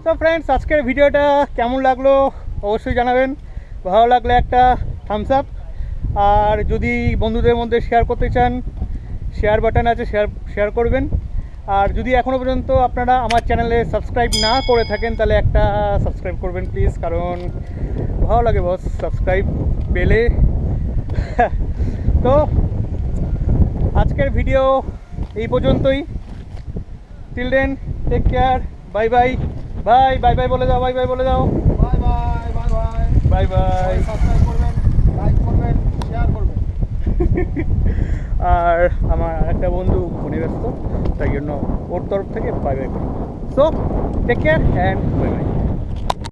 তো ফ্রেন্ডস, আজকের ভিডিওটা কেমন লাগলো অবশ্যই জানাবেন। ভালো লাগলে একটা থামস আপ, আর যদি বন্ধুদের মধ্যে শেয়ার করতে চান শেয়ার বাটন আছে, শেয়ার করবেন। আর যদি এখনও পর্যন্ত আপনারা আমার চ্যানেলে সাবস্ক্রাইব না করে থাকেন তাহলে একটা সাবস্ক্রাইব করবেন প্লিজ, কারণ ভালো লাগে বস সাবস্ক্রাইব পেলে। তো আজকের ভিডিও এই পর্যন্তই। Till then, take care, bye bye. Bye bye by বলে দাও, বাই বাই বলে দাও। Bye bye bye bye bye bye. Subscribe করবেন, লাইক করবেন, শেয়ার করবেন। আর আমার একটা বন্ধু ফোনে ব্যস্ত, তাই জন্য ওর তরফ থেকে বাই বাই করি। So take care and bye by.